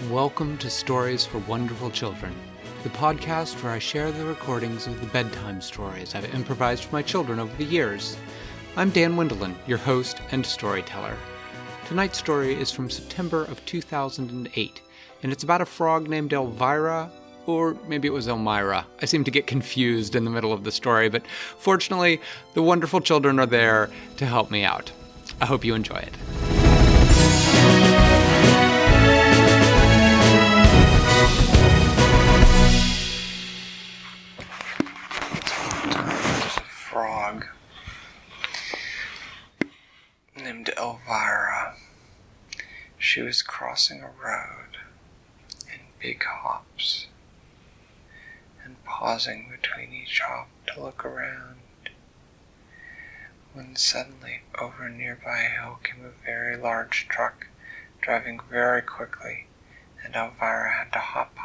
Welcome to Stories for Wonderful Children, the podcast where I share the recordings of the bedtime stories I've improvised for my children over the years. I'm Dan Wendelin, your host and storyteller. Tonight's story is from September of 2008, and it's about a frog named Elvira, or maybe it was Elmira. I seem to get confused in the middle of the story, but fortunately, the wonderful children are there to help me out. I hope you enjoy it. Frog named Elvira. She was crossing a road in big hops and pausing between each hop to look around, when suddenly over a nearby hill came a very large truck driving very quickly, and Elvira had to hop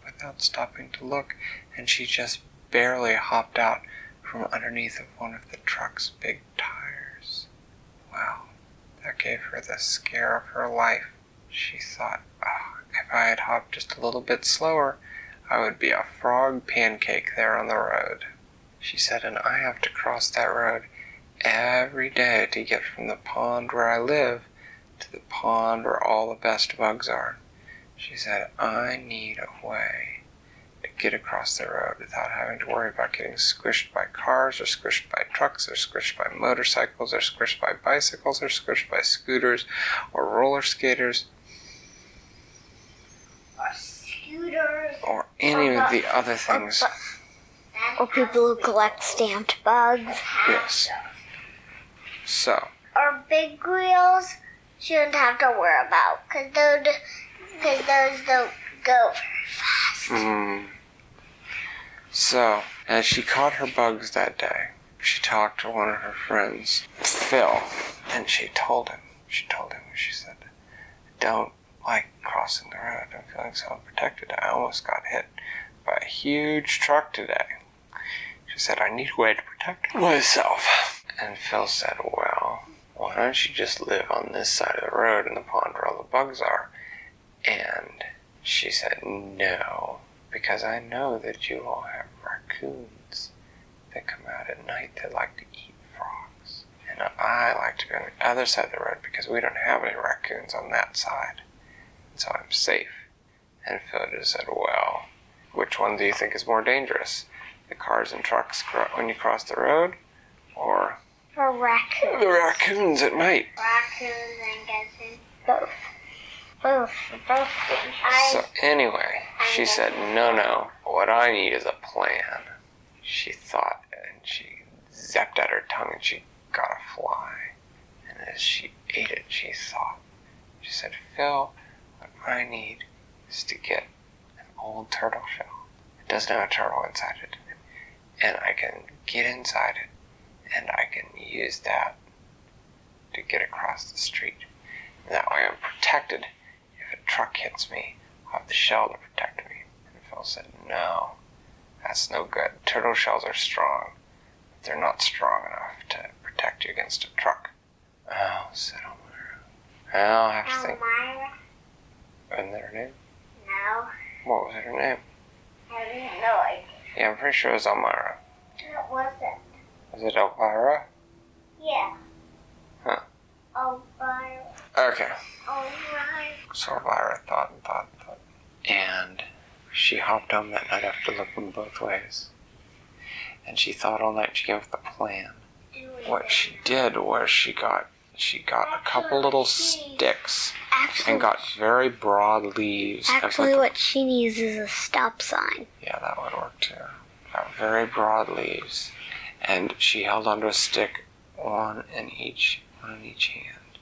without stopping to look, and she just barely hopped out from underneath of one of the truck's big tires. Wow, that gave her the scare of her life. She thought, if I had hopped just a little bit slower, I would be a frog pancake there on the road. She said, and I have to cross that road every day to get from the pond where I live to the pond where all the best bugs are. She said, I need a way to get across the road without having to worry about getting squished by cars, or squished by trucks, or squished by motorcycles, or squished by bicycles, or squished by scooters, or roller skaters, or any of the other things. Or people who collect stamped bugs. Yes. So. Or big wheels shouldn't have to worry about, because those don't go very fast. So, as she caught her bugs that day, she talked to one of her friends, Phil, and she told him, she said, I don't like crossing the road. I'm feeling so unprotected. I almost got hit by a huge truck today. She said, I need a way to protect myself. And Phil said, well, why don't you just live on this side of the road in the pond where all the bugs are? And she said, no, because I know that you all have raccoons that come out at night that like to eat frogs. And I like to be on the other side of the road because we don't have any raccoons on that side. And so I'm safe. And Phil just said, well, which one do you think is more dangerous? The cars and trucks when you cross the road, or For raccoons. the raccoons at night? Raccoons and gazelles. Both. So anyway, she said, no, what I need is a plan. She thought, and she zapped at her tongue, and she got a fly. And as she ate it, she thought. She said, Phil, what I need is to get an old turtle shell. It doesn't have a turtle inside it. And I can get inside it, and I can use that to get across the street. And that way I'm protected. If a truck hits me, I'll have the shell to protect me. And Phil said, no, that's no good. Turtle shells are strong, but they're not strong enough to protect you against a truck. Oh, said Elmira. I'll have to think. Elmira? Wasn't that her name? No. What was her name? I have no idea. Yeah, I'm pretty sure it was Elmira. What was it? Was it Elvira? Yeah. Huh. Elvira. Okay. Alright. So Elvira thought. And she hopped home that night after looking both ways. And she thought all night. She came up with a plan. What she did was she got a couple little sticks and got very broad leaves. Actually, what she needs is a stop sign. Yeah, that would work too. Got very broad leaves. And she held onto a stick, one in each hand.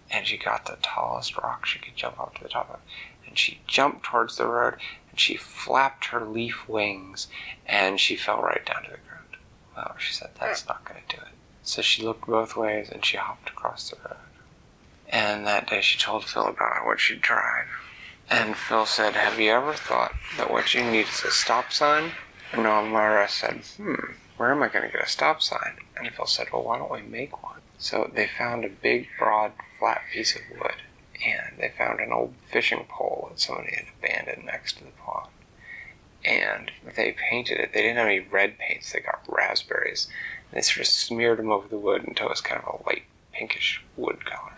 And she got the tallest rock she could jump up to the top of. And she jumped towards the road, and she flapped her leaf wings, and she fell right down to the ground. Well, she said, that's not going to do it. So she looked both ways, and she hopped across the road. And that day she told Phil about what she'd tried. And Phil said, have you ever thought that what you need is a stop sign? And Elmira said, where am I going to get a stop sign? And Phil said, well, why don't we make one? So they found a big, broad, flat piece of wood, and they found an old fishing pole that somebody had abandoned next to the pond. And they painted it. They didn't have any red paints. They got raspberries. And they sort of smeared them over the wood until it was kind of a light pinkish wood color.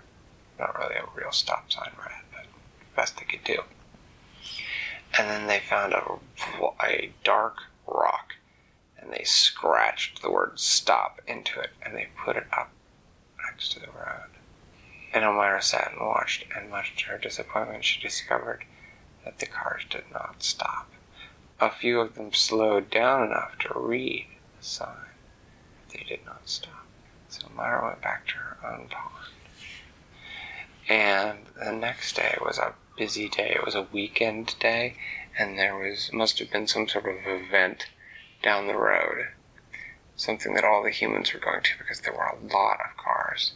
Not really a real stop sign red, but best they could do. And then they found a dark rock, and they scratched the word stop into it, and they put it up next to the road. And Elmira sat and watched, and much to her disappointment, she discovered that the cars did not stop. A few of them slowed down enough to read the sign, but they did not stop. So Elmira went back to her own pond. And the next day was a busy day. It was a weekend day, and must have been some sort of event down the road. Something that all the humans were going to, because there were a lot of cars.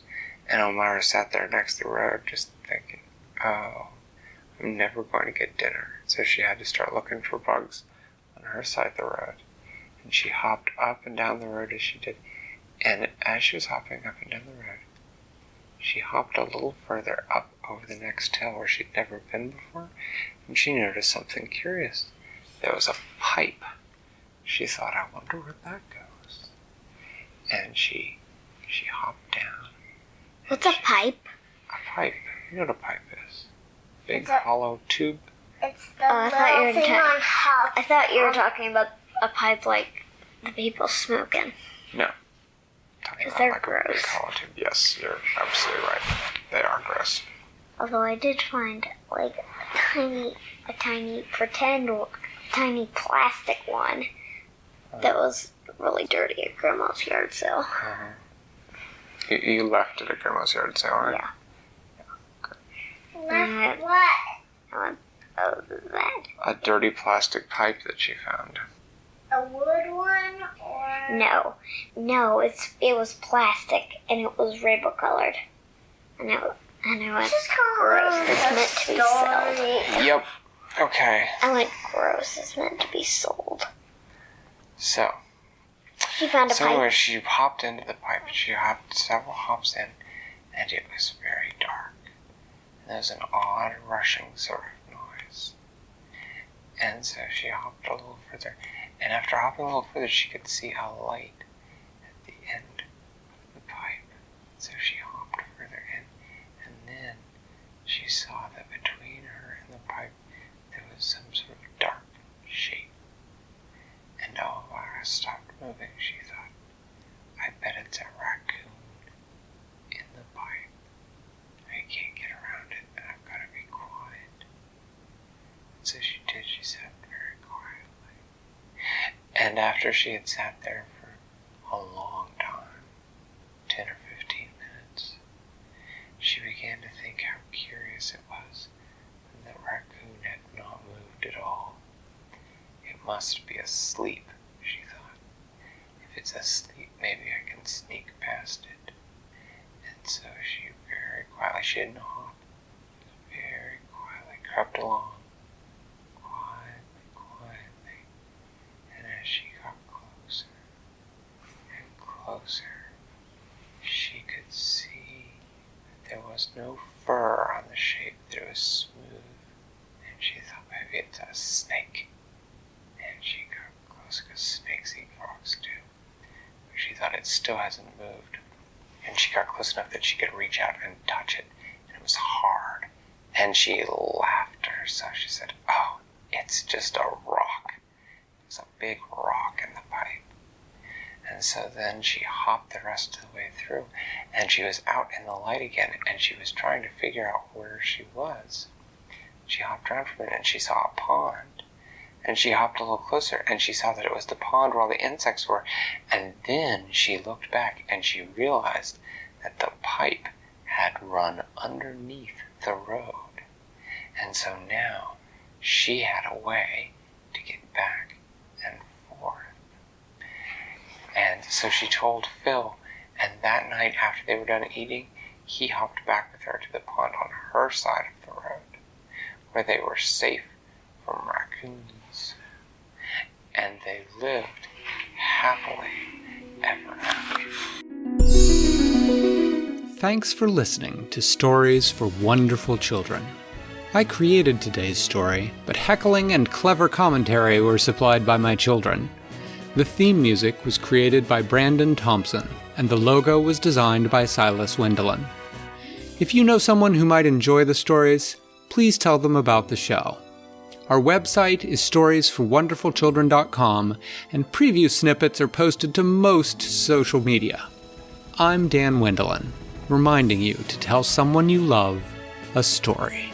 And Elmira sat there next to the road just thinking, oh, I'm never going to get dinner. So she had to start looking for bugs on her side of the road. And she hopped up and down the road as she did. And as she was hopping up and down the road, she hopped a little further up over the next hill where she'd never been before, and she noticed something curious. There was a pipe. She thought, I wonder where that goes. And she hopped down. What's a pipe? A pipe. You know what a pipe is. Big hollow tube. It's the little thing on top. I thought you were talking about a pipe like the people smoking. No. Because they're gross. Big hollow tube. Yes, you're absolutely right. They are gross. Although I did find like a tiny pretend, tiny plastic one that was really dirty at Grandma's yard sale. You left it at Grandma's yard sale, right? Yeah. Left what? That. A dirty plastic pipe that she found. A wood one or? No, it was plastic and it was rainbow colored, and I went, gross. It's meant to be sold. Yep. Okay. I went, gross. It's meant to be sold. So. She found a pipe. Anyway, she hopped into the pipe. She hopped several hops in, and it was very dark. And there was an odd rushing sort of noise. And so she hopped a little further. And after hopping a little further, she could see a light at the end of the pipe. So she hopped further in, and then she saw that between her and the pipe there was some sort of dark shape. And Elvira stopped moving. She thought, I bet it's a raccoon in the pipe. I can't get around it, and I've got to be quiet. And so she did. She sat very quietly. And after she had sat there for a long time, 10 or 15 minutes, she began to think how curious it was that the raccoon had not moved at all. It must be asleep, she thought. If it's asleep, maybe I can sneak past it. And so she very quietly, she didn't hop, very quietly crept along. Quietly. And as she got closer and closer, she could see that there was no fur on the shape, that it was smooth. And she thought, maybe it's a snake. And she got close, because snakes eat frogs too. But she thought it still hasn't moved. And she got close enough that she could reach out and touch it. And it was hard. And she laughed to herself. She said, oh, it's just a rock. It's a big rock in the pipe. And so then she hopped the rest of the way through. And she was out in the light again. And she was trying to figure out where she was. She hopped around for a minute and she saw a pond. And she hopped a little closer and she saw that it was the pond where all the insects were. And then she looked back and she realized that the pipe had run underneath the road. And so now she had a way to get back and forth. And so she told Phil, and that night after they were done eating, he hopped back with her to the pond on her side of the road, where they were safe from raccoons. And they lived happily ever after. Thanks for listening to Stories for Wonderful Children. I created today's story, but heckling and clever commentary were supplied by my children. The theme music was created by Brandon Thompson, and the logo was designed by Silas Wendelin. If you know someone who might enjoy the stories, please tell them about the show. Our website is storiesforwonderfulchildren.com, and preview snippets are posted to most social media. I'm Dan Wendelin, reminding you to tell someone you love a story.